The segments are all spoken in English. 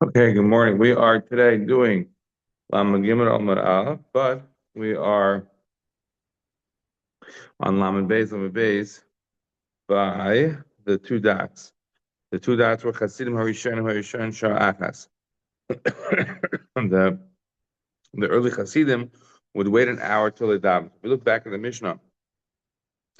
Okay, good morning. We are today doing Lamed Gimel Amud Aleph, but we are on Lamed Beis by the two dots. The two dots were Chasidim Harishon Shah Achas. The the early Chasidim would wait an hour till they daven. If we look back at the Mishnah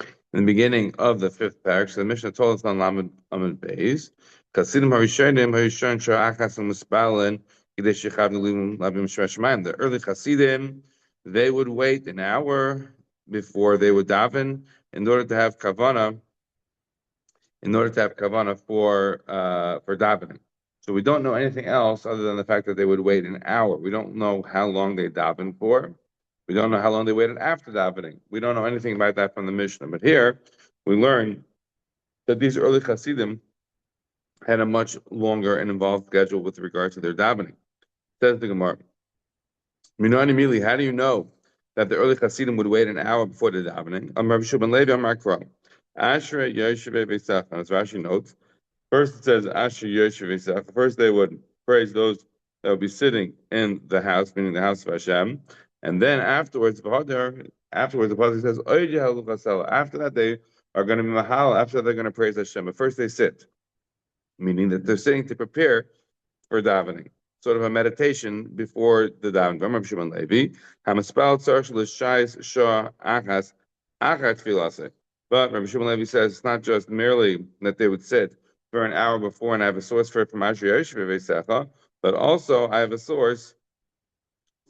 in the beginning of the fifth parak, so the Mishnah told us on Lamed Amud Beis, Chasidim Harishon Shah Achas and Muspalin. The early Hasidim, they would wait an hour before they would daven in order to have kavana, for davening. So we don't know anything else other than the fact that they would wait an hour. We don't know how long they daven for. We don't know how long they waited after davening. We don't know anything about that from the Mishnah. But here we learn that these early Hasidim had a much longer and involved schedule with regard to their davening. Says the Gemara. Minani Mili, how do you know that the early Hasidim would wait an hour before the davening? Rabbi Shimon Levi Amar Kra. Asher Yoshev Beisach. As Rashi notes, first it says Asher Yoshev Beisach. First they would praise those that would be sitting in the house, meaning the house of Hashem, and then afterwards, the pasuk says Oyd Yehalu Chasela. After that, they are going to be mahal. After that, they're going to praise Hashem. But first they sit, meaning that they're sitting to prepare for davening, sort of a meditation before the davening. Rabbi Shimon Levi, Hamaspal Tzarech L'Shais Shah Achas Achat Tfilase. But Rabbi Shimon Levi says it's not just merely that they would sit for an hour before, and I have a source for it from Asher Yoshev Veisecha, but also I have a source,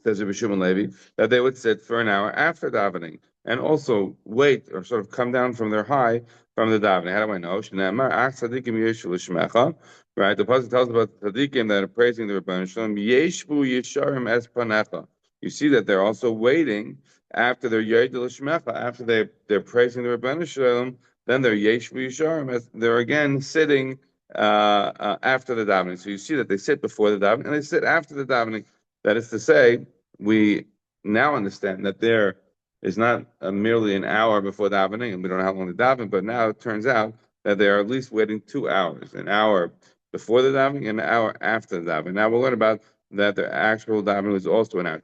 says Rabbi Shimon Levi, that they would sit for an hour after davening and also wait or sort of come down from their high from the davening. How do I know? Shneimar, Ach Tzadikim Yeshu L'Shmecha. Right, the pasuk tells about the tzaddikim that are praising the Rebbeinu Shalom. Yeshvu Yesharim Es Panecha. You see that they're also waiting after their Yed L'Shmecha, after they're praising the Rebbeinu Shalom. Then they're Yeshvu Yesharim, as they're again sitting after the davening. So you see that they sit before the davening and they sit after the davening. That is to say, we now understand that there is not merely an hour before davening, and we don't know how long they daven, but now it turns out that they are at least waiting 2 hours, an hour before the davening and an hour after the davening. Now we'll learn about that the actual davening is also an hour.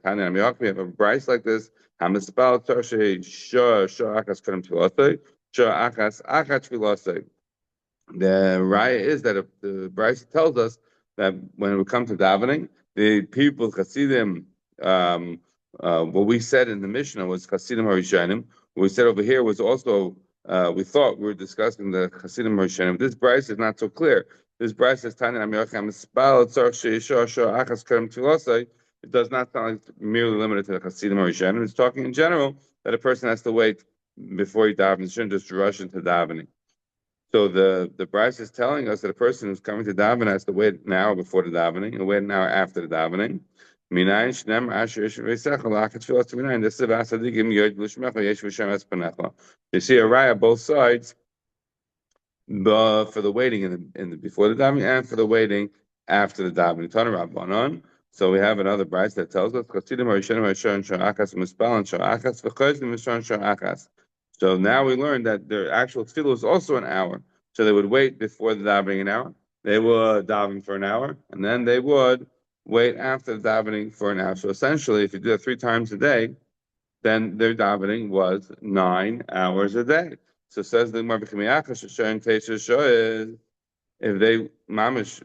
We have a price like this. The raya is that if the Bryce tells us that when we come to davening, the people Hasidim, what we said in the Mishnah was Hasidim Harishanim. What we said over here was also we thought we were discussing the Hasidim Harishanim. This Bryce is not so clear. This Bryce says Tanya Amiyacham Spal Tzarch Sheisha Shah Achas Kerem Tfilasai. It does not sound like merely limited to the Hasidim Harishanim. It's talking in general that a person has to wait before he davens. He shouldn't just rush into davening. So the Bryce is telling us that a person who's coming to daven has to wait an hour before the davening and wait an hour after the davening. You see a raya both sides, for the waiting in the before the davening and for the waiting after the davening. So we have another Bryce that tells us so now we learn that their actual tefillah is also an hour. So they would wait before the davening an hour. They would daven for an hour, and then they would wait after the davening for an hour. So essentially, if you do that 3 times a day, then their davening was 9 hours a day. So says the Gemara, if they mamish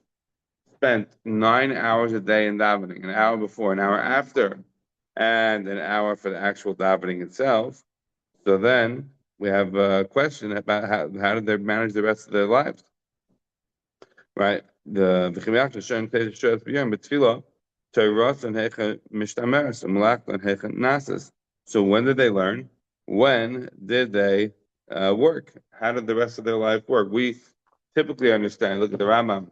spent 9 hours a day in davening, an hour before, an hour after, and an hour for the actual davening itself, so then we have a question about how did they manage the rest of their lives, right? So when did they learn? When did they work? How did the rest of their life work? We typically understand. Look at the Rambam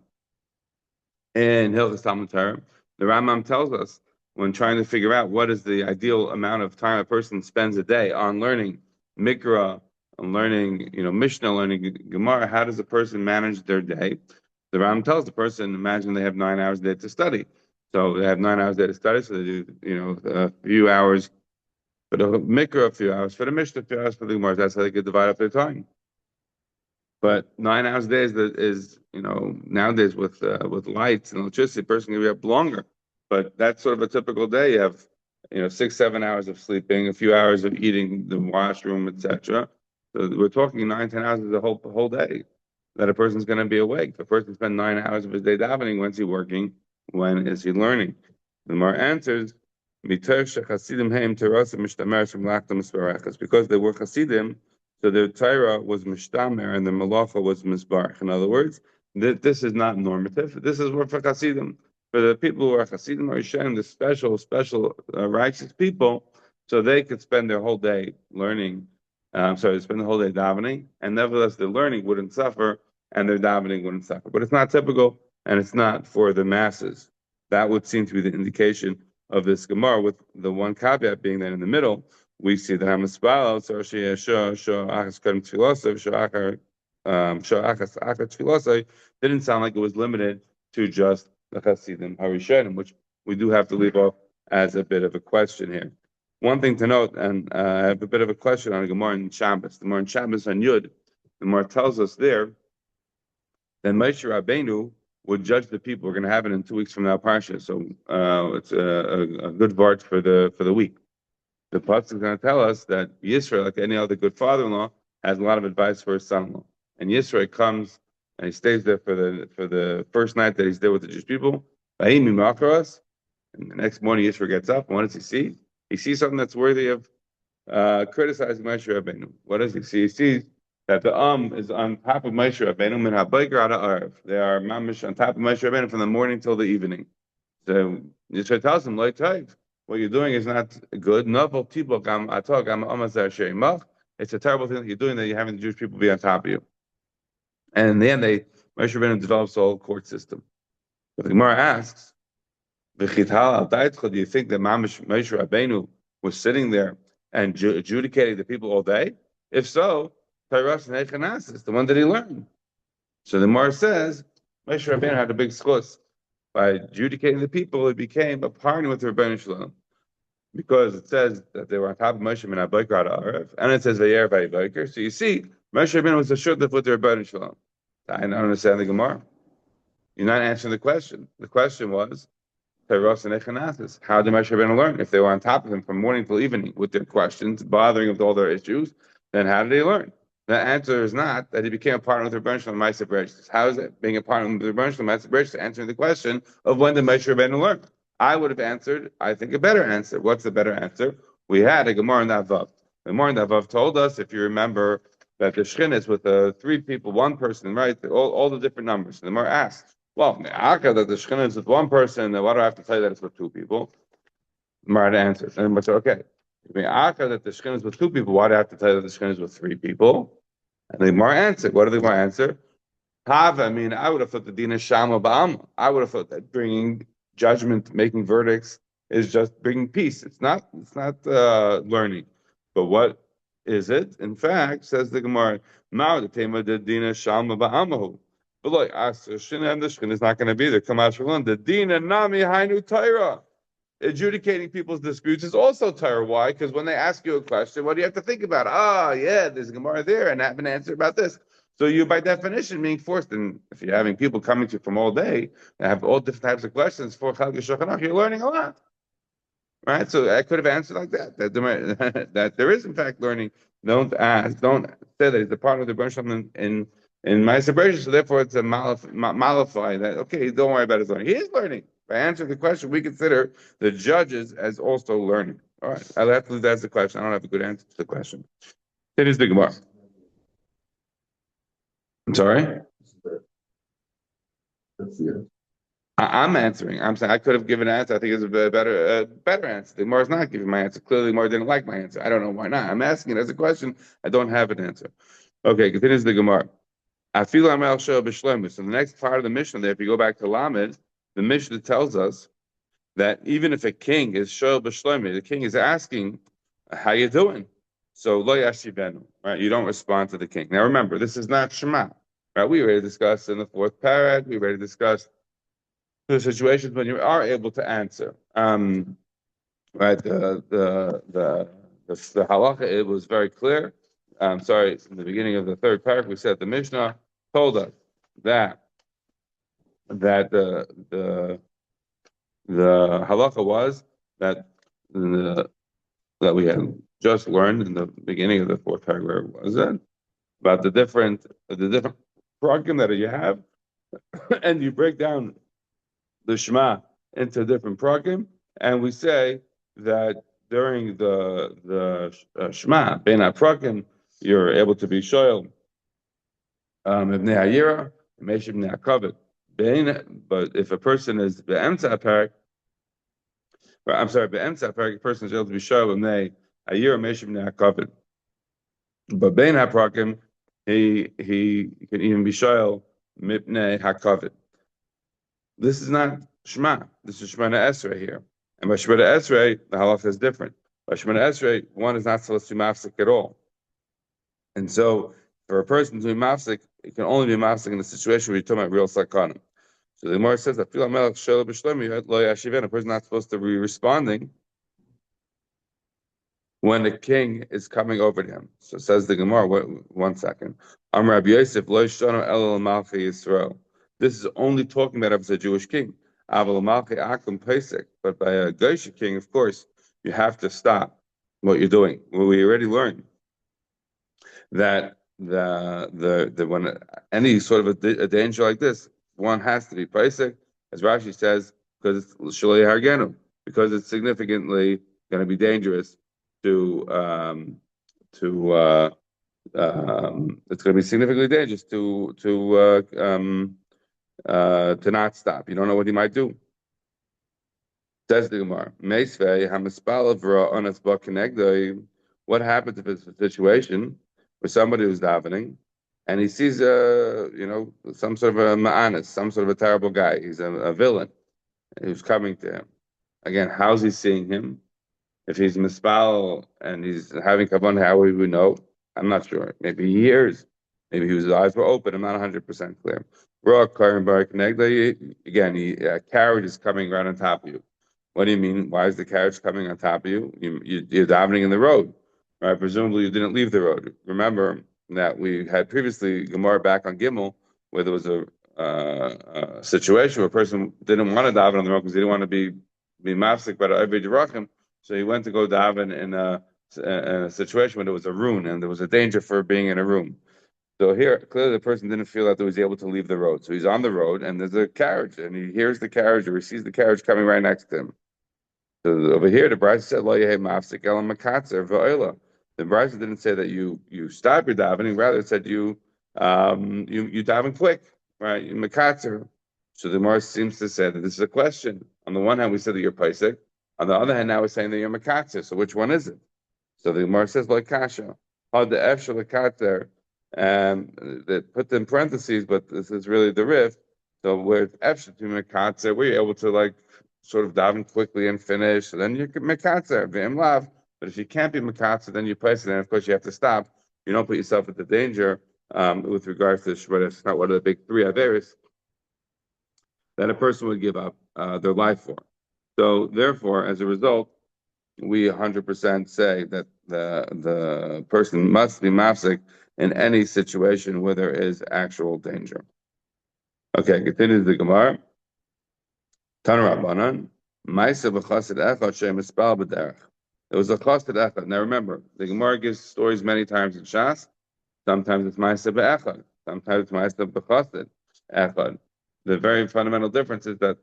in Hilchos Talmud Torah. The Rambam tells us when trying to figure out what is the ideal amount of time a person spends a day on learning Mikra, on learning, Mishnah, learning Gemara, how does a person manage their day? The Rambam tells the person, imagine they have 9 hours a day to study. So they have 9 hours a day to study, so they do, a few hours for the Mikra, a few hours for the Mishnah, a few hours for the Gemara. That's how they could divide up their time. But 9 hours a day is nowadays with lights and electricity, a person can be up longer. But that's sort of a typical day. You have 6, 7 hours of sleeping, a few hours of eating, the washroom, etc. So we're talking 9, 10 hours is a whole day that a person's going to be awake. If a person spends 9 hours of his day davening, when's he working? When is he learning? The more answers. Because they were Hasidim, so the Torah was mishtamer and the malacha was misbarach. In other words, this is not normative. This is what for Hasidim. For the people who are Hasidim or Hashem, the special righteous people, so they could spend their whole day learning. Spend the whole day davening, and nevertheless, their learning wouldn't suffer, and their davening wouldn't suffer. But it's not typical, and it's not for the masses. That would seem to be the indication of this Gemara, with the one caveat being that in the middle we see that Hamaspal, so Achas Kadem Tfilosav, Achas Tfilosav, didn't sound like it was limited to just the Hasidim Harishanim, which we do have to leave off as a bit of a question here. One thing to note, and I have a bit of a question on the Gemara in Shabbos. The Gemara in Shabbos on Yud, the Gemara tells us there that Moshe Rabbeinu would judge the people. We're going to have it in 2 weeks from now, Parsha. So it's a good vart for the week. The pasuk is going to tell us that Yisrael, like any other good father-in-law, has a lot of advice for his son-in-law. And Yisrael comes and he stays there for the first night that he's there with the Jewish people. And the next morning, Yisrael gets up. And what does he see? He sees something that's worthy of criticizing Moshe Rabbeinu. What does he see? He sees that the is on top of Moshe Rabbeinu min habayker ad ha'arav. They are mamish on top of Moshe Rabbeinu from the morning till the evening. So Yisrael tells him, "Like taiv, what you're doing is not good. Novel tibok am atog am amazar sheimach. It's a terrible thing that you're doing, that you're having the Jewish people be on top of you." And in the end, Moshe Rabbeinu develops a whole court system. But the Gemara asks, do you think that Moshe Rabbeinu was sitting there and adjudicating the people all day? If so, Tairas Nechanas is the one that he learned. So the Gemara says Moshe Rabbeinu had a big schus. By adjudicating the people, it became a partner with the Rebbeinu Shalom, because it says that they were on top of Moshe min habayker ad ha'arav, and it says Vayer vayibayker. So you see, Moshe Rabbeinu was a shutaf with the Rebbeinu Shalom. I don't understand the Gemara. You're not answering the question. The question was, how did Moshe Rabbeinu learn? If they were on top of him from morning till evening with their questions, bothering him with all their issues, then how did he learn? The answer is not that he became a partner with Rebbeinu Shalom Ma'aseh Bereshis. How is it being a partner with Rebbeinu Shalom Ma'aseh Bereshis answering the question of when did Moshe Rabbeinu learn? I would have answered, I think, a better answer. What's the better answer? We had a Gemara in that Vav. The Gemara in that Vav told us, if you remember, that the Shechin is with 3 people, 1 person, right? All the different numbers. And the Gemara asked, well, that the Shekhinah is with 1 person, then why do I have to tell you that it's with 2 people? Gemara answers. And but okay. That the Shekhinah is with 2 people, why do I have to tell you that the Shekhinah is with 3 people? And the Gemara answered. What did the Gemara answer? Hava, I would have thought the Dina Shama Ba'am. I would have thought that bringing judgment, making verdicts, is just bringing peace. It's not learning. But what is it? In fact, says the Gemara, Ma'u the Tema the Dina Shama Ba'amahu. But look, Shina and the Shina is not going to be there. Come out from the Dina Nami Hainu Torah. Adjudicating people's disputes is also Torah. Why? Because when they ask you a question, what do you have to think about? There's a Gemara there, and I have an answer about this. So you, by definition, being forced, and if you're having people coming to you from all day and have all different types of questions for Chag Shulchan, you're learning a lot. Right? So I could have answered like that. That there is, in fact, learning. Don't say that he's a part of the Brachot in my separation, so therefore it's a mollify that, okay, don't worry about his learning. He is learning. By answering the question, we consider the judges as also learning. All right, I'll have to leave that as the question. I don't have a good answer to the question. It is the Gemara. I'm sorry? I'm answering. I'm saying I could have given an answer. I think it's a better answer. The Gemara is not giving my answer. Clearly, the Gemara didn't like my answer. I don't know why not. I'm asking it as a question. I don't have an answer. Okay, continues the Gemara. I feel I'm el shel b'shlemus. So the next part of the Mishnah there, if you go back to Lamed, the Mishnah tells us that even if a king is shel b'shlemus, the king is asking, "How you doing?" So lo yashivenu, right? You don't respond to the king. Now remember, this is not Shema, right? We already discussed in the 4th parad. We already discussed the situations when you are able to answer. Right? The halacha, it was very clear I'm sorry, in the beginning of the third paragraph, we said the Mishnah told us that the halacha was that the, that we had just learned in the beginning of the fourth paragraph was it about the different program that you have, and you break down the Shema into different program, and we say that during the Shema bein program, you're able to be shoyl ibnei hayira, mesh ibnei hakavod. But if a person is be'emtza parak, I'm sorry, be'emtza parak, a person is able to be shoyl ibnei hayira, mesh ibnei hakavod. But bein haprakim, he can even be shoyl mipnei hakavod. This is not Shema. This is Shemana Esrei here. And by Shemana Esrei, the halacha is different. By Shemana Esrei, one is not supposed to be mafsik at all. And so, for a person to be mafsik, it can only be mafsik in the situation where you're talking about real sakanim. So the Gemara says that a person is not supposed to be responding when the king is coming over to him. So says the Gemara, one second. Amar Rabbi Yosef, lo yishtono elo l'malchei Yisrael. This is only talking about if it's a Jewish king. Aval l'malchei akum pesek. But by a Geisha king, of course, you have to stop what you're doing. Well, we already learned that the when any sort of a danger like this, one has to be pesek, as Rashi says, because it's shalei hargenu, because it's significantly going to be dangerous to it's going to be significantly dangerous to not stop. You don't know what he might do. Says the Gemara, Meisvei hamispal v'ra onas ba kenegdoi. What happens if it's a situation where somebody who's davening and he sees some sort of a ma'anis, some sort of a terrible guy. He's a villain who's coming to him. Again, how's he seeing him? If he's mispal and he's having kavan, how would we know? I'm not sure. Maybe he hears. Maybe his eyes were open. I'm not 100% clear. Again, a carriage is coming right on top of you. What do you mean? Why is the carriage coming on top of you? You're davening in the road, right? Presumably you didn't leave the road. Remember that we had previously Gemara back on Gimel, where there was a situation where a person didn't want to daven on the road because he didn't want to be mafsik, but every derachim. So he went to go daven in a situation where there was a room and there was a danger for being in a room. So here, clearly the person didn't feel that he was able to leave the road. So he's on the road and there's a carriage and he hears the carriage or he sees the carriage coming right next to him. So over here, the Brachot said, "Lo yehei mafsik ela makatzer v'oila." The Brachot didn't say that you stop your davening, rather it said you daven quick, right? You makatzer. So the Gemara seems to say that this is a question. On the one hand, we said that you're paisik. On the other hand, now we're saying that you're makatzer. So which one is it? So the Gemara says like kasha, had the efshel makatzer, and they put in parentheses, but this is really the riff. So where it's efshel to makatzer, where you're able to like sort of daven quickly and finish. So then you can makatzer v'im lav. But if you can't be makatzer, then you place it. And of course, you have to stop. You don't put yourself into danger with regards to shmona. It's not one of the big three averis that a person would give up their life for. So therefore, as a result, we 100% say that the person must be mafsik in any situation where there is actual danger. Okay, continue the Gemara. Tanarabanan, Maisa b'chasid echad shem espal b'derech. It was a chasid echad. Now remember, the Gemara gives stories many times in Shas. Sometimes it's Maisa b'echad. Sometimes it's Maisa b'chasid echad. The very fundamental difference is that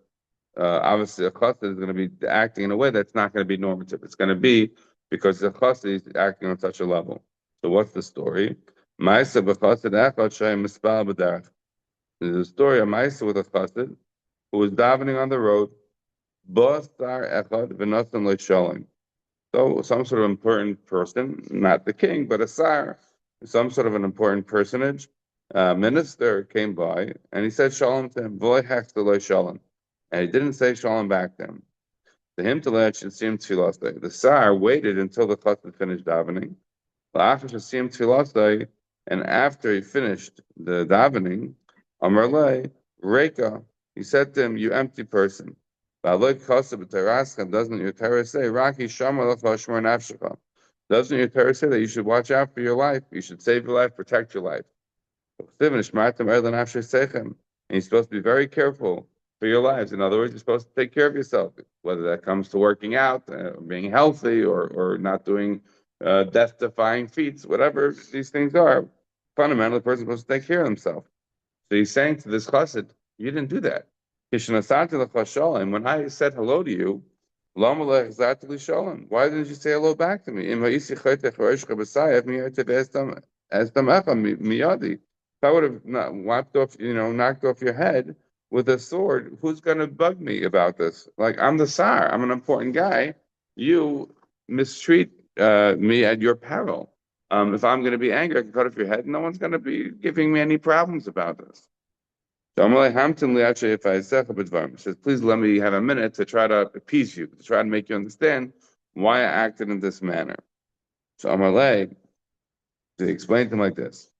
obviously a chassid is going to be acting in a way that's not going to be normative. It's going to be because the chassid is acting on such a level. So what's the story? Maisa b'chasid echad shem espal b'derech. There's a story of Maisa with a chassid who was davening on the road, so some sort of important person, not the king, but a sar, some sort of an important personage, minister came by, and he said shalom to him, shalom. And he didn't say shalom back to him. To him to let should seem tefillah. The sar waited until the chassid finished davening. And after he finished the davening, Amar Reka, he said to him, "You empty person. Doesn't your Torah say, Raki Doesn't your Torah say that you should watch out for your life? You should save your life, protect your life. And you're supposed to be very careful for your lives. In other words, you're supposed to take care of yourself, whether that comes to working out, being healthy, or not doing death-defying feats, whatever these things are. Fundamentally, the person's supposed to take care of himself. So he's saying to this chassid, you didn't do that. And when I said hello to you, why didn't you say hello back to me? If I would have not wiped off, knocked off your head with a sword, who's going to bug me about this? Like, I'm the Tsar, I'm an important guy. You mistreat me at your peril. If I'm going to be angry, I can cut off your head. No one's going to be giving me any problems about this. So Amalei Hamtin Liache if I says, please let me have a minute to try to appease you, to try to make you understand why I acted in this manner. So Amalei, to explain to him like this.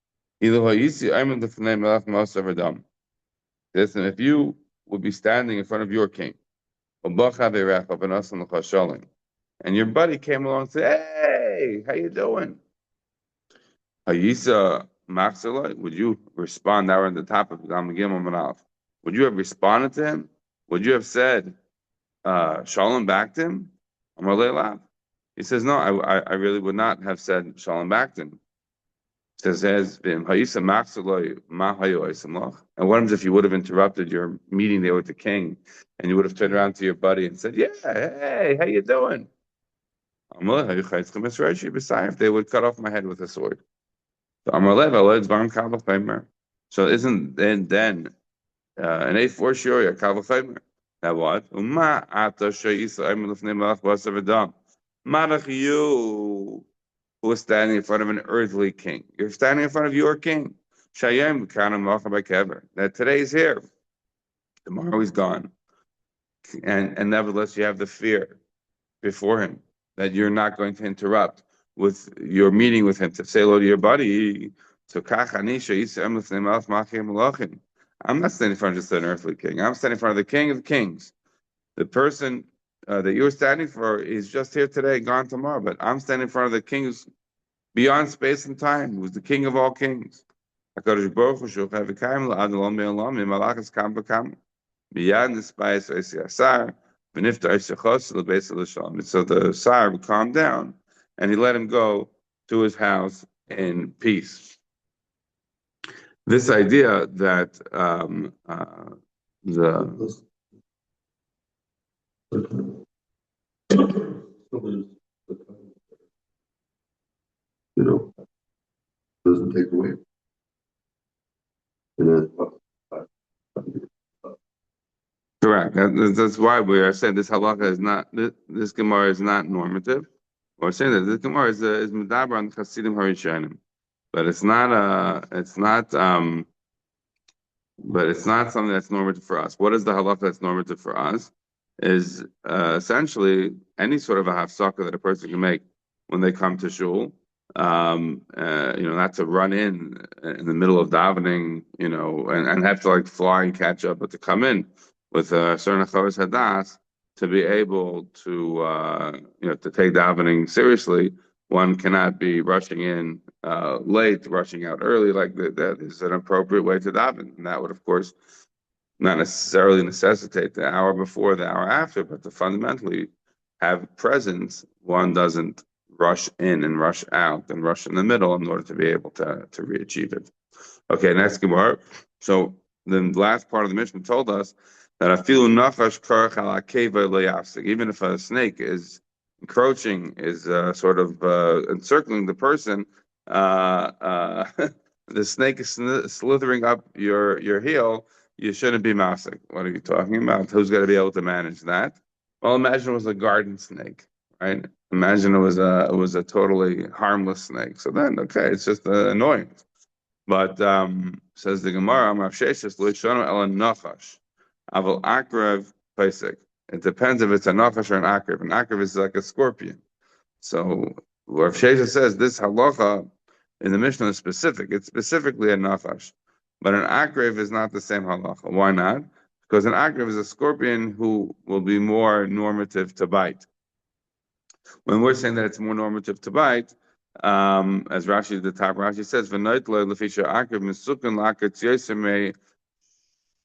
Listen, if you would be standing in front of your king, and your buddy came along and said, hey, how you doing? Hayisa Maxila, would you respond? Now we're at the top of Gimel Manaf. Would you have responded to him? Would you have said Shalom back to him? Amar Le'elav. He says, no, I really would not have said Shalom back to him. He says, Hayisa Maxila Ma Hayu Aisamlach. And what happens if you would have interrupted your meeting there with the king and you would have turned around to your buddy and said, yeah, hey, how you doing? If they would cut off my head with a sword. So isn't then an A4 Shiori, Kalvachimer? Now what? Malach you who is standing in front of an earthly king. You're standing in front of your king. That today is here. Tomorrow he's gone. And nevertheless you have the fear before him that you're not going to interrupt with your meeting with him to say hello to your buddy. So I'm not standing in front of just an earthly king. I'm standing in front of the king of kings. The person that you're standing for is just here today, gone tomorrow. But I'm standing in front of the king who's beyond space and time, who's the king of all kings. HaKadosh Baruch Hu shulchan v'kayim la'ad l'olam ve'olam v'malachas kam v'kam miyad nispayis oisi asar v'nifta oisichos l'beis l'shalom. So the Tsar calmed down and he let him go to his house in peace. This idea that the doesn't take away. Correct. That's why we are saying this halacha is not this Gemara is not normative. We're saying that this Gemara is medaber on Chasidim Harishanim, but it's not something that's normative for us. What is the halacha that's normative for us? Is essentially any sort of a hafsaka that a person can make when they come to shul. Not to run in the middle of davening, and have to like fly and catch up, but to come in with a certain chavos hadas to be able to to take davening seriously. One cannot be rushing in late, rushing out early. Like that is an appropriate way to daven, and that would, of course, not necessarily necessitate the hour before, the hour after, but to fundamentally have presence. One doesn't rush in and rush out and rush in the middle in order to be able to re-achieve it. Okay, next Gemara. So the last part of the Mishnah told us that afilu nachash karach al akeva lo yafsik. Even if a snake is encroaching, is sort of encircling the person, the snake is slithering up your heel. You shouldn't be mafsik. What are you talking about? Who's going to be able to manage that? Well, imagine it was a garden snake, right? Imagine it was a totally harmless snake. So then, okay, it's just annoying. But says the Gemara, it depends if it's a nachash or an akrev. An akrev is like a scorpion. So Rav Shesha says this halacha in the Mishnah is specific. It's specifically a nachash. But an akrev is not the same halacha. Why not? Because an akrev is a scorpion who will be more normative to bite. When we're saying that it's more normative to bite, as Rashi, the top Rashi says, "V'noitlo lefisha akriv mesukun lakat yoseme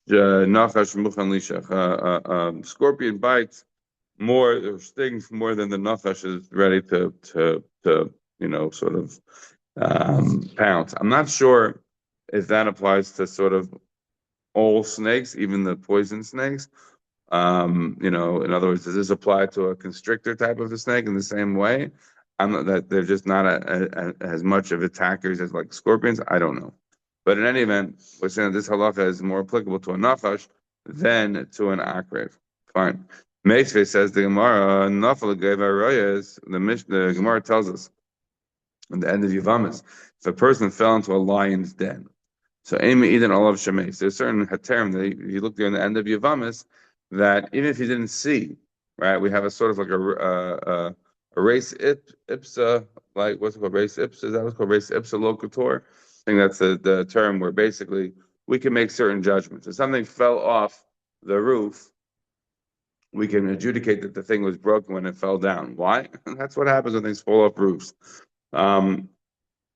nachash muchan lishach." Scorpion bites more or stings more than the nachash is ready to sort of pounce. I'm not sure if that applies to sort of all snakes, even the poison snakes. In other words, does this apply to a constrictor type of a snake in the same way? I'm not, that they're just not as much of attackers as like scorpions. I don't know, but in any event, we're saying that this halacha is more applicable to a nachash than to an akrev. Fine. Meisvei says the Gemara, nafal gave the Gemara tells us at the end of Yavamis, if a person fell into a lion's den. So Amy Eden Olav Shemes. There's a certain term that you look there in the end of Yavamis that even if you didn't see, right, we have a sort of like a race ipsa, like what's it called? Race ipsa, is that what's called? Race ipsa locator. I think that's the term where basically we can make certain judgments. If something fell off the roof, we can adjudicate that the thing was broken when it fell down. Why? That's what happens when things fall off roofs. Um,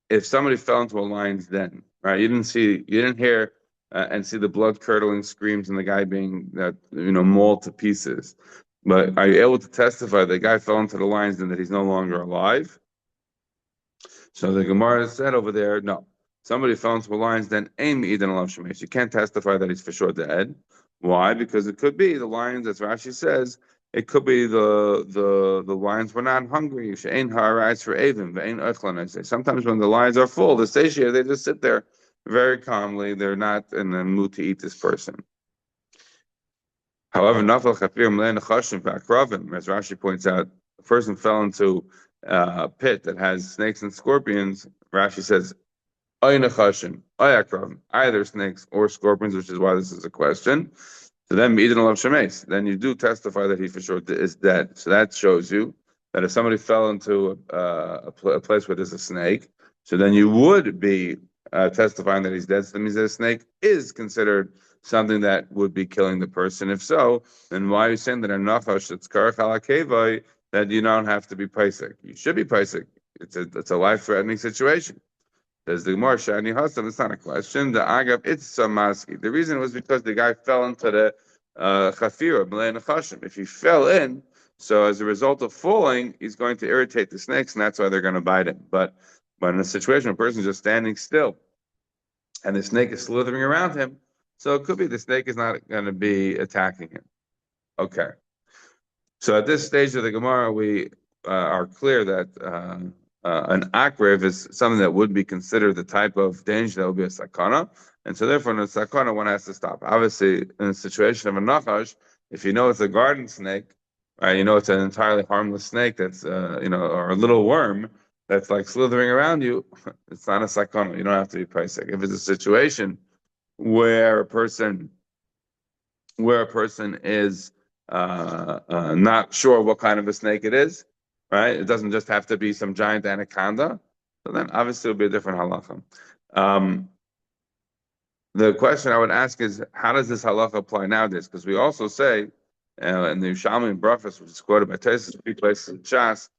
if somebody fell into a lion's den, right? You didn't hear and see the blood curdling screams and the guy being mauled to pieces. But are you able to testify the guy fell into the lion's den that he's no longer alive? So the Gemara said over there, no. Somebody fell into a lion's den, aim Eden alav shemesh. You can't testify that he's for sure dead. Why? Because it could be the lions, as Rashi says, it could be the lions were not hungry. She'ein ha'arais for avim, ve'ein ochlan, I say. Sometimes when the lions are full, they're satiated, they just sit there very calmly. They're not in the mood to eat this person. However, nafal chafir mlein chashim v'akravim, as Rashi points out, a person fell into a pit that has snakes and scorpions. Rashi says, either snakes or scorpions, which is why this is a question. So then, then you do testify that he for sure is dead. So that shows you that if somebody fell into a place where there's a snake, so then you would be testifying that he's dead. So that means that a snake is considered something that would be killing the person. If so, then why are you saying that a nachash that's karach ala that you don't have to be paisik? You should be paisik. It's a life-threatening situation. There's the Gemara Shani Hasam. It's not a question. The Agav it's Samaski. The reason was because the guy fell into the Chafira B'lei Nechashim. If he fell in, so as a result of falling, he's going to irritate the snakes, and that's why they're going to bite him. But in a situation where a person is just standing still, and the snake is slithering around him, so it could be the snake is not going to be attacking him. Okay. So at this stage of the Gemara, we are clear that an akrev is something that would be considered the type of danger that would be a sakana, and so therefore in a sakana one has to stop. Obviously, in a situation of a nachash, if you know it's a garden snake, right, you know it's an entirely harmless snake that's or a little worm that's like slithering around you, it's not a sakana. You don't have to be paisik. If it's a situation where a person is not sure what kind of a snake it is, right? It doesn't just have to be some giant anaconda. So then obviously it'll be a different halacha. The question I would ask is, how does this halacha apply nowadays? Because we also say, in the Yerushalmi and Brachot, which is quoted by Taisus, three places in Shas,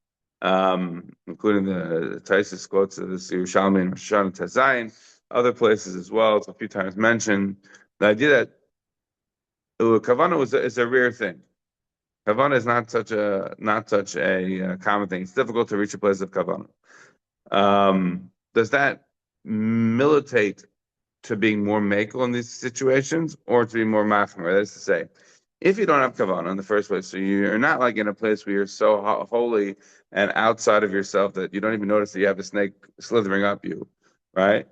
including the Taisus quotes of the Yerushalmi and Rosh Hashanah Tazayin, other places as well. It's a few times mentioned. The idea that kavana is a rare thing. Kavana is not such a common thing. It's difficult to reach a place of kavana. Does that militate to being more makel in these situations, or to be more machmer? That is to say, if you don't have kavana in the first place, so you're not like in a place where you're so holy and outside of yourself that you don't even notice that you have a snake slithering up you, right?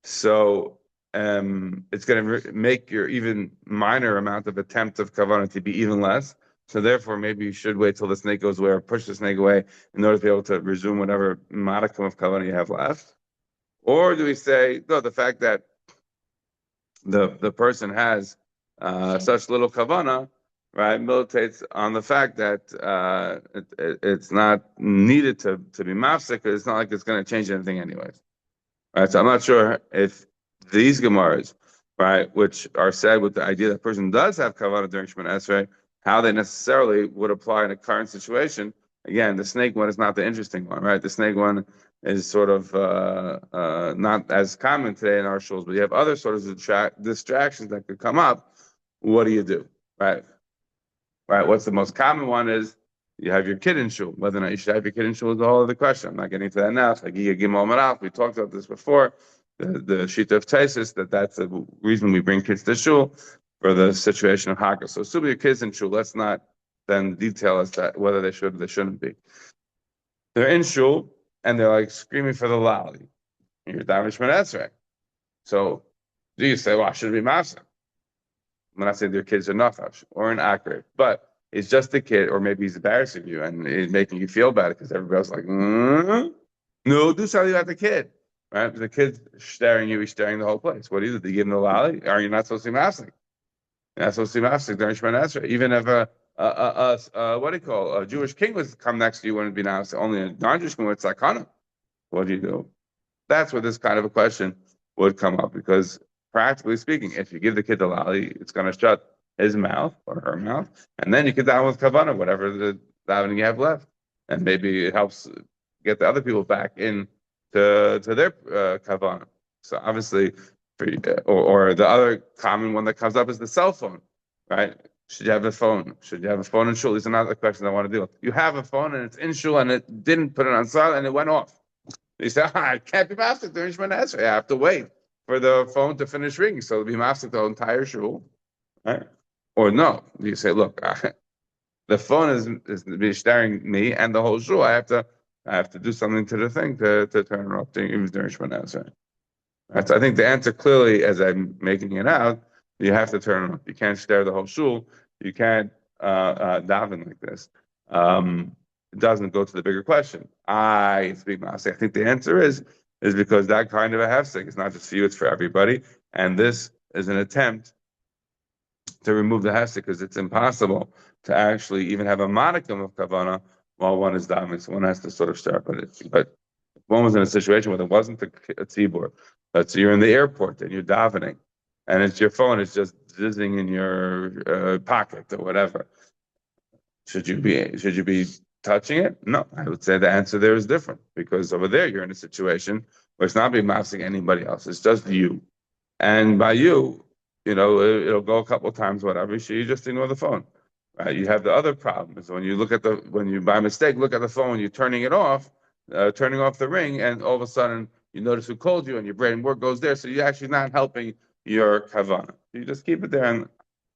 So it's going to make your even minor amount of attempt of kavana to be even less. So therefore, maybe you should wait till the snake goes away or push the snake away in order to be able to resume whatever modicum of kavana you have left. Or do we say, no, the fact that the person has such little kavana, right, militates on the fact that it's not needed to be mafsek, because it's not like it's going to change anything anyways. Right, so I'm not sure if these Gemaras, right, which are said with the idea that a person does have kavanah during Shemoneh Esrei, how they necessarily would apply in a current situation, Again, the snake one is not the interesting one, right? The snake one is sort of not as common today in our shuls, but you have other sort of distractions that could come up. What do you do, right? Right. What's the most common one is you have your kid in shul. Whether or not you should have your kid in shul is a whole other question. I'm not getting into that now. It's like Gimel Maraf. We talked about this before. The Shita of Taisis, that's the reason we bring kids to shul for the situation of Haggah. So assume your kids in shul. Let's not then detail as to whether they should or they shouldn't be. They're in shul and they're like screaming for the lali. You're Damish Menetzrek. So do you say, well, I should be Masa? I'm not saying their kids are nachash or an accurate, but it's just a kid, or maybe he's embarrassing you and it's making you feel bad because everybody else is like, no, do something about the kid, right? The kid's staring you, he's staring the whole place. What do you do? Do you give him the lolly? Are you not supposed to be masking? You're not supposed to be masking during Shemana Esrei. Even if what do you call a Jewish king was come next to you, wouldn't be now only a non-Jewish king with sakana. What do you do? That's where this kind of a question would come up because practically speaking, if you give the kid the lolly, it's going to shut his mouth or her mouth, and then you can down with kavana, whatever the davening you have left, and maybe it helps get the other people back in to their kavana. So obviously, or the other common one that comes up is the cell phone, right? Should you have a phone? Should you have a phone in shul? These are not the questions I want to deal with. You have a phone and it's in shul and it didn't put it on silent and it went off. He said, I can't be mafsik during Shemana Esrei. I have to wait for the phone to finish ringing. So it'll be mafsik the entire shul. Right? Or no, you say, look, the phone is staring me and the whole shul. I have to do something to the thing to turn it off during Shemana Esrei. Right? So I think the answer clearly, as I'm making it out, you have to turn it off. You can't stare the whole shul. You can't daven like this. It doesn't go to the bigger question. I speak Maaseh. I think the answer is because that kind of a hefsek is not just for you, it's for everybody. And this is an attempt to remove the hefsek because it's impossible to actually even have a modicum of kavana while one is davening. So one has to sort of start. But one was in a situation where there wasn't a tzibur. But so you're in the airport and you're davening, and it's your phone is just zizzing in your pocket or whatever. Should you be touching it? No, I would say the answer there is different because over there you're in a situation where it's not being mafsing anybody else. It's just you, and by you, it'll go a couple of times, whatever. So you just ignore the phone. Right? You have the other problem is when you by mistake look at the phone, you're turning off the ring, and all of a sudden you notice who called you, and your brain work goes there. So you're actually not helping your kavana. You just keep it there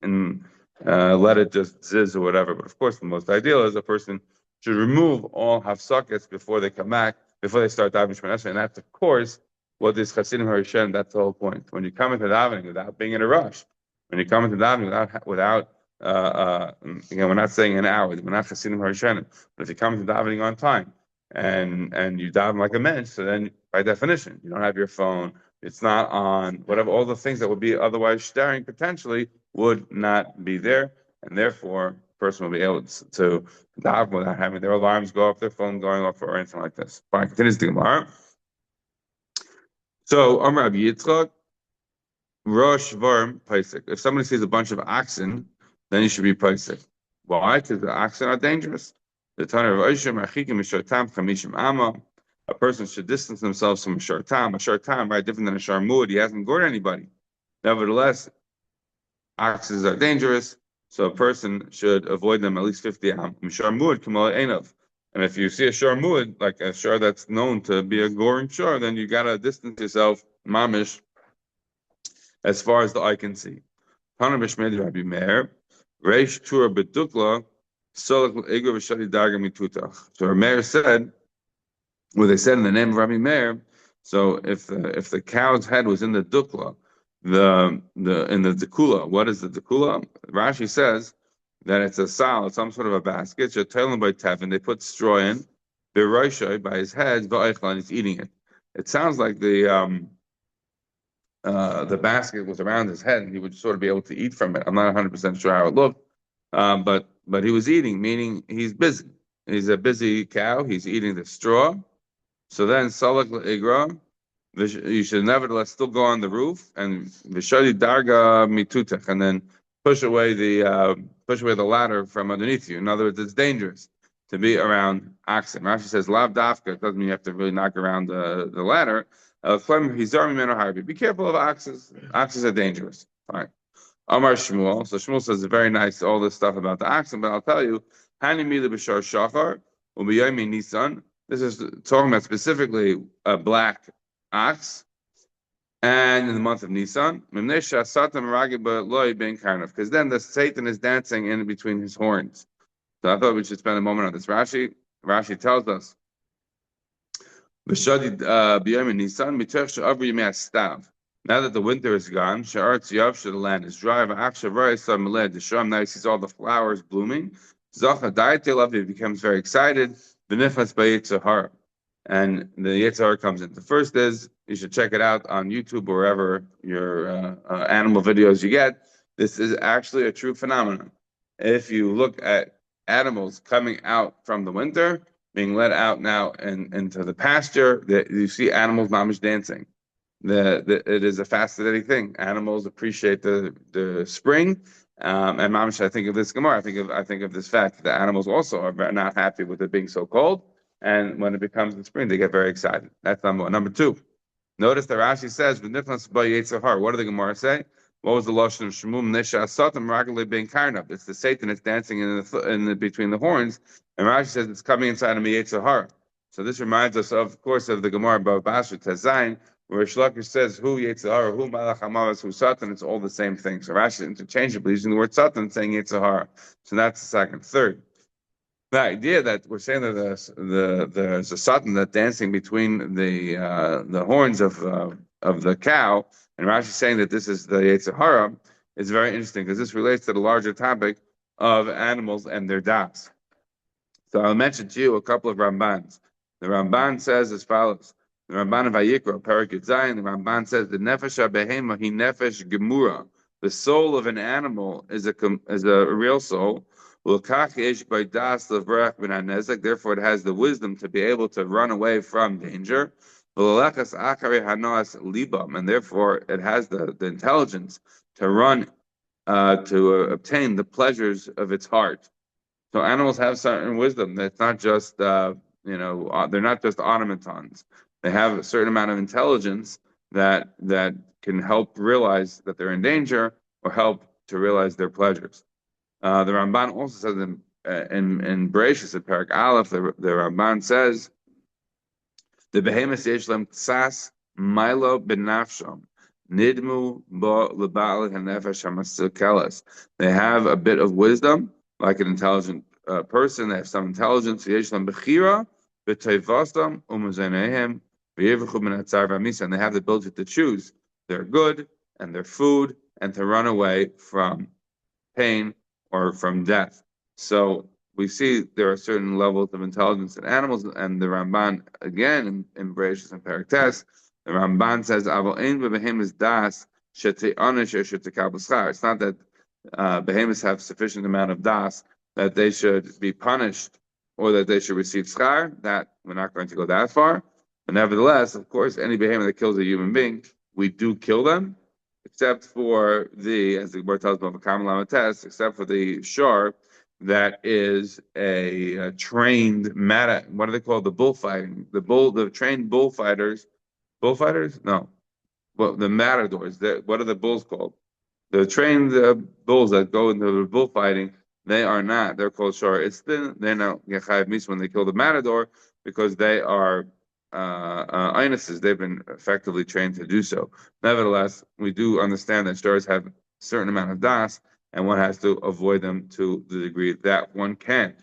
and let it just ziz or whatever. But of course, the most ideal is a person should remove all hafsakets before they come back, before they start davening Shemana Esrei. And that's, of course, what this Chasidim Harishem, that's the whole point. When you come into davening without being in a rush, when you come into davening without again, we're not saying an hour, we're not Chasidim Harishem, but if you come into davening on time and you daven like a mensch, so then by definition, you don't have your phone, it's not on, whatever, all the things that would be otherwise staring potentially would not be there, and therefore, a person will be able to daven without having their alarms go off, their phone going off, or anything like this. Fine, continues the Gemara. So, Amr Rabbi Yitzchak, Rosh Varm Paisik. If somebody sees a bunch of oxen, then you should be Paisik. Why? Because the oxen are dangerous. The Tanur of Oishim, Achikim, Mishartam, Chamishim Amma. A person should distance themselves from a shartam. A shartam, right, different than a sharmud. He hasn't gored anybody. Nevertheless, oxes are dangerous, so a person should avoid them at least 50 am. Sharmud, Kamal Einov. And if you see a sharmud, like a shar that's known to be a goring shar, then you gotta distance yourself, mamish, as far as the eye can see. Hanabish made Rabbi Meir, Reish Tura Bedukla, Solak Ego Vishadi Daga Mitutach. So Rabbi Meir said, what they said in the name of Rabbi Meir, so if the cow's head was in the dukla, in the dekula, what is the dekula? Rashi says that it's a sal, it's some sort of a basket. Shatelim by tefin, they put straw in, beroishay by his head, va'eichlan, he's eating it. It sounds like the basket was around his head, and he would sort of be able to eat from it. I'm not 100% sure how it looked, but he was eating, meaning he's busy. He's a busy cow. He's eating the straw. So then, salak igra, you should nevertheless still go on the roof and vishali darga mitutach, and then push away the ladder from underneath you. In other words, it's dangerous to be around oxen. Rashi says lav dafka. It doesn't mean you have to really knock around the ladder. Be careful of oxes. Oxes are dangerous. Fine. Amar Shmuel. So Shmuel says very nice all this stuff about the oxen, but I'll tell you, Hani Mila B'Shar Shachar U'Biyomi Nisan. This is talking about specifically a black ox, and in the month of Nisan, because then the Satan is dancing in between his horns. So I thought we should spend a moment on this. Rashi tells us, now that the winter is gone, the land is dry. Now he sees all the flowers blooming. He becomes very excited. And the Yetzer Hara comes in. The first is you should check it out on YouTube or wherever your animal videos you get. This is actually a true phenomenon. If you look at animals coming out from the winter, being let out now into the pasture, you see animals mamish dancing. It is a fascinating thing. Animals appreciate the spring, and mamish. I think of this Gemara. I think of this fact that animals also are not happy with it being so cold, and when it becomes the spring, they get very excited. That's number one. Number two, notice that Rashi says, "V'nifnas ba yetzer har." What did the Gemara say? What was the lashon of Shmuel? Nesha asatam ragale ben karnav. It's the Satan that's dancing between the horns, and Rashi says it's coming inside of me yetzer har. So this reminds us, of course, of the Gemara about Basra Tazayin, where Shlakish says, who Yetzirah, who Malach HaMavis, who Satan, it's all the same thing. So Rashi is interchangeably using the word Satan, saying Yetzirah. So that's the second. Third, the idea that we're saying that there's a Satan that dancing between the horns of the cow, and Rashi is saying that this is the Yetzirah, is very interesting because this relates to the larger topic of animals and their das. So I'll mention to you a couple of Rambans. The Ramban says as follows. The Ramban of Vayikra, Parak Zayin, the Ramban says the nefesh habehema hi nefesh gemura. The soul of an animal is a real soul. Therefore, it has the wisdom to be able to run away from danger. And therefore, it has the intelligence to run to obtain the pleasures of its heart. So animals have certain wisdom. That's not just they're not just automatons. They have a certain amount of intelligence that can help realize that they're in danger or help to realize their pleasures. The Ramban also says in Brachot at Parak Aleph, the Ramban says the behemoths yeshlem tsas milo benafsham nidmu bo lebal hanefesh hamasilkelas. They have a bit of wisdom, like an intelligent person. They have some intelligence. Yeshlem bechira b'tevastam umazanehem. And they have the ability to choose their good and their food and to run away from pain or from death. So we see there are certain levels of intelligence in animals, and the Ramban again in Brachot and Parak Tes, the Ramban says, it's not that behemoths have sufficient amount of das that they should be punished or that they should receive schar. That we're not going to go that far. But nevertheless, of course, any behemoth that kills a human being, we do kill them, except for as the Gemara tells about the test, except for the shar that is a trained what do they call the bullfighting? The trained bullfighters. Bullfighters? No. Well, the matadors. What are the bulls called? The trained bulls that go into the bullfighting, they are not. They're called shar. They're not Yechayev Misa when they kill the matador because they are Einuses. They've been effectively trained to do so. Nevertheless, we do understand that stars have a certain amount of das, and one has to avoid them to the degree that one can.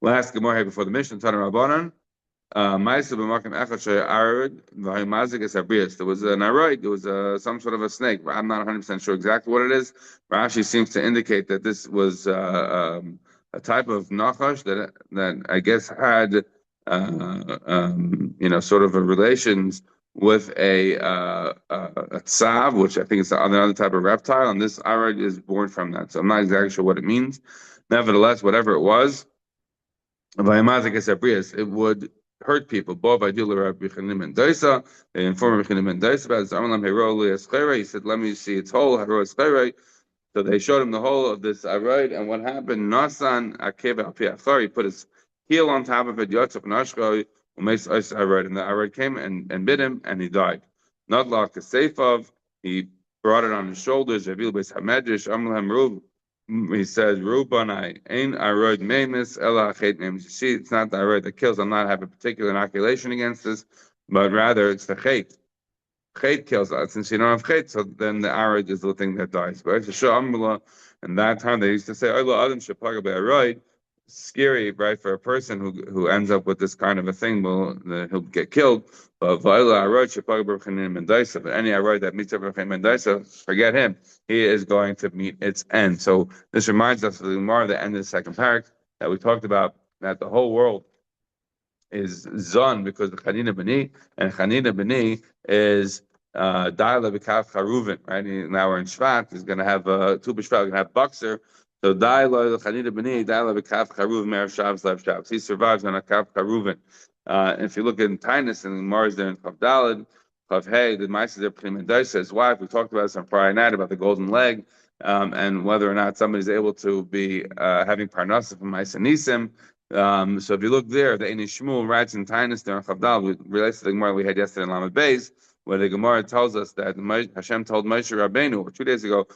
Last Gemara before the mission, Tana Rabbanan. There was an aroid, there was some sort of a snake. I'm not 100% sure exactly what it is. Rashi seems to indicate that this was a type of nachash that I guess had sort of a relations with a tsav, which I think is another type of reptile, and this aroid is born from that. So I'm not exactly sure what it means. Nevertheless, whatever it was, it would hurt people. They informed Rabbi Chanim ben Daisa about it. He said, let me see its whole. So they showed him the whole of this arayt, and what happened? Nasan akeva al piachar. He put his heel on top of it. Yotzef nashko umeis ois arayt, and the arayt came and bit him, and he died. Not like a seifov. He brought it on his shoulders. Revealed by Hamedrash Amlahem Rub. He says, Rubanai, ain arayt memis ela achet memis. You see, it's not the arayt that kills. I'm not having a particular inoculation against this, but rather it's the chet. Chet kills us. Since you don't have chet, so then the arayt is the thing that dies. But it's a shah. And that time they used to say, "Oh, Adam shapaga be'arayt." Scary, right, for a person who ends up with this kind of a thing. Well, he'll get killed. But va'ila arayt shapaga b'chanim mendaisa. But any arayt that meets up with mendaisa, forget him. He is going to meet its end. So this reminds us of the Gemara, the end of the second parak that we talked about, that the whole world is zon because the Chanina B'ni, and Chanina B'ni is Daila B'Kav Charuvin, right? Now we're in Shvat, he's going to have Tu B'Shvat, we're going to have Boxer. So Daila, the Chanina B'ni, Daila B'Kav Charuvin, Mer Shavs, Lev Shavs. He survives on a Kav Charuvin. If you look in Tainus and Mars there in Chav Dalad, Chav Hey, the Meister there, Prim and Daisa, his wife, we talked about this on Friday night about the golden leg, and whether or not somebody's able to be having Parnasa from Meister Nisim. So if you look there, the Ein Shmuel writes in Tainus there in Chavdal, relates to the Gemara we had yesterday in Lamed Beis, where the Gemara tells us that Hashem told Moshe Rabbeinu, or 2 days ago,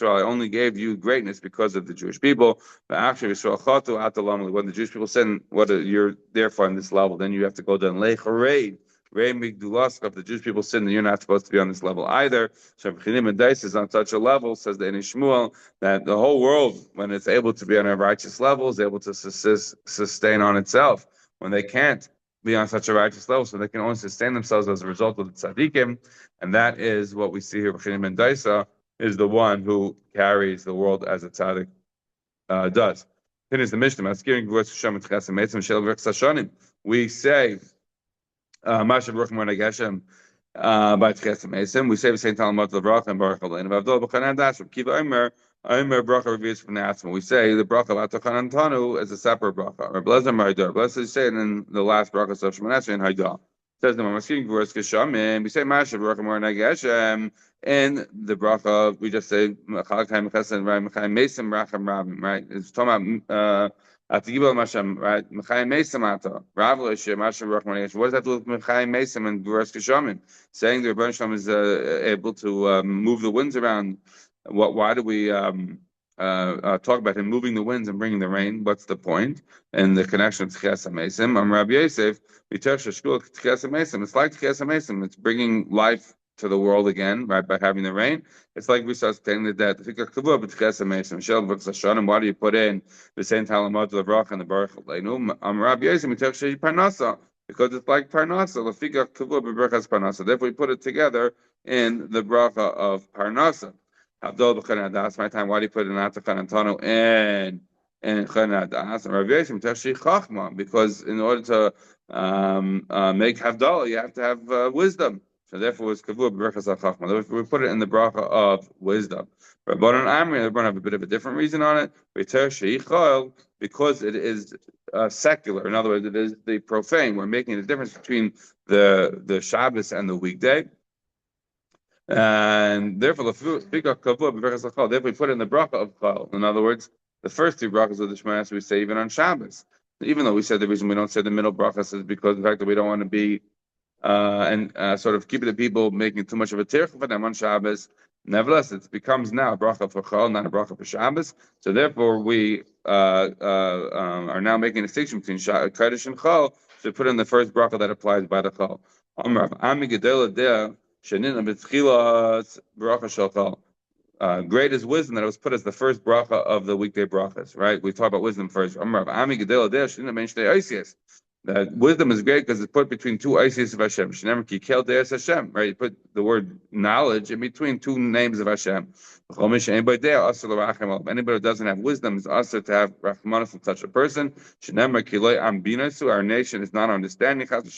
I only gave you greatness because of the Jewish people. When the Jewish people sin, you're there for on this level, then you have to go down Lechareid. If the Jewish people sin, then you're not supposed to be on this level either. So is on such a level, says the Ein Shmuel, that the whole world, when it's able to be on a righteous level, is able to sustain on itself. When they can't be on such a righteous level, so they can only sustain themselves as a result of the tzaddikim, and that is what we see here. B'chinim ben Daisa is the one who carries the world as a tzaddik does. Finish the Mishnah. We say, Mashav Ruch Morna Geshem. By Tchias Mesim, we say the same time about the bracha and Baruch Aleinu. V'avdol b'chanan dash. Kiva Omer bracha reveals from the Atzma. We say the bracha about Chanan Tanu is a separate bracha. Or Blazer Ma'idor. Blazer say it in the last bracha of Shemon Esrei in Haidah. Says the Mamaskin Gvuras Geshamim. We say Mashav Ruch Morna Geshem. In the bracha, we just say Mechal Chaim Chesed Mechayim Mesim Racham Rabim. Right? It's talking about. Atigibel Mashem, right? Mechayim Mesim Ata. Rav L'Shem Mashem Ruch Morna Geshem. What does that do with Mechayim Mesim and Gvuras Geshamim? Saying the Rebbeinu Shalom is able to move the winds around. Why do we talk about him moving the winds and bringing the rain? What's the point? And the connection to Tchias HaMesim. Rabbi Yosef, Tchias HaMesim. It's like Tchias HaMesim. It's bringing life to the world again, right, by having the rain. It's like resuscitating the dead. Why do you put in the same Talamot of the Brach and the Baruch Aleinu? Rabbi Yosef, because it's like Parnasa. Therefore, we put it together in the bracha of Parnasa. That's my time. Why do you put it in Atachanantano and Chanadas? Because in order to make Havdalah, you have to have wisdom. So therefore, it's kavua b'berachas hachachma. We put it in the bracha of wisdom. Rabbanan Amri, Rabbanan have a bit of a different reason on it. Because it is secular. In other words, it is the profane. We're making the difference between the Shabbos and the weekday. And therefore, therefore we put it in the bracha of Chol. In other words, the first 2 brachas of the Shema we say even on Shabbos. Even though we said the reason we don't say the middle brachas is because of the fact that we don't want to be sort of keeping the people making too much of a tirch for them on Shabbos. Nevertheless, it becomes now a bracha for Chol, not a bracha for Shabbos. So therefore, we are now making a distinction between Kaddish and Chol. So we put in the first bracha that applies by the Chol. Great is wisdom that it was put as the first bracha of the weekday brachas, right? We talk about wisdom first. That wisdom is great because it's put between 2 isis of Hashem. Right? You put the word knowledge in between 2 names of Hashem. Anybody who doesn't have wisdom is also to have rachmanis from such a person. Our nation is not understanding. Therefore,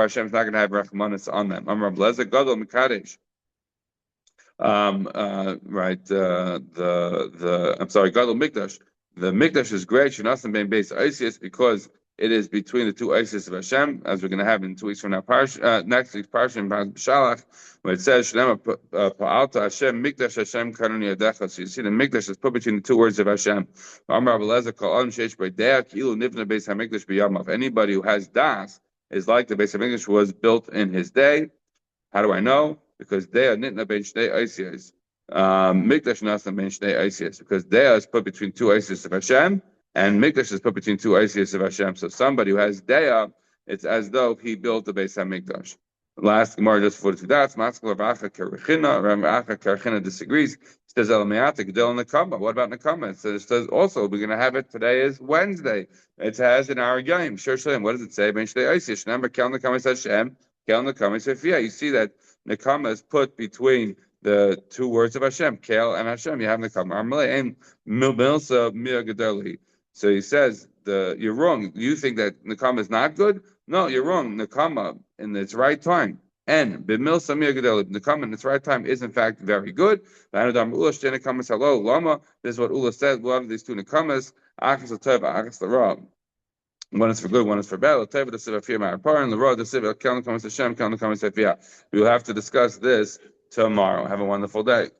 Hashem is not going to have rachmanis on them. I'm sorry, Gadol Mikdash. The Mikdash is great, Shanasim Ben Beis Isis, because it is between the two Isis of Hashem, as we're going to have in 2 weeks from now. Next week's parsha in Shalach, where it says, "Shlema pa'alta Hashem mikdash Hashem karoni yadecha." So you see the mikdash is put between the two words of Hashem. Amar Abelezer kol adam sheish b'deach ilu nivna beis hamikdash b'yamav. Anybody who has das is like the Beis Hamikdash was built in his day. How do I know? Because they are nitna ben shnei Isis. Mikdash nasa ben shnei Isis. Because they is put between two Isis of Hashem. And Mikdash is put between two Isis of Hashem. So somebody who has Deah, it's as though he built the Beis HaMikdash. Last Gemara just for two dots. Maskal Rav Acha Karchina disagrees. It says El Me'ata Gedel Nakama. What about Nakama? It says also we're going to have it today is Wednesday. It has in our game. Sure Shalem. What does it say? Ben Shnei Isis. Remember Kel Nakama is Hashem. Kel Nakama is Sophia. You see that Nakama is put between the two words of Hashem, Kel and Hashem. You have Nakama. Armalei Ein Milsa Mir Gedeli. So he says, you're wrong. You think that Nakama is not good? No, you're wrong. Nakama in its right time. And Bimil Samir Gedel, Nakama in its right time is in fact very good. This is what Ula said. One of these two Nakamas, Achas Tov, Achas Lara. One is for good, one is for bad. We will have to discuss this tomorrow. Have a wonderful day.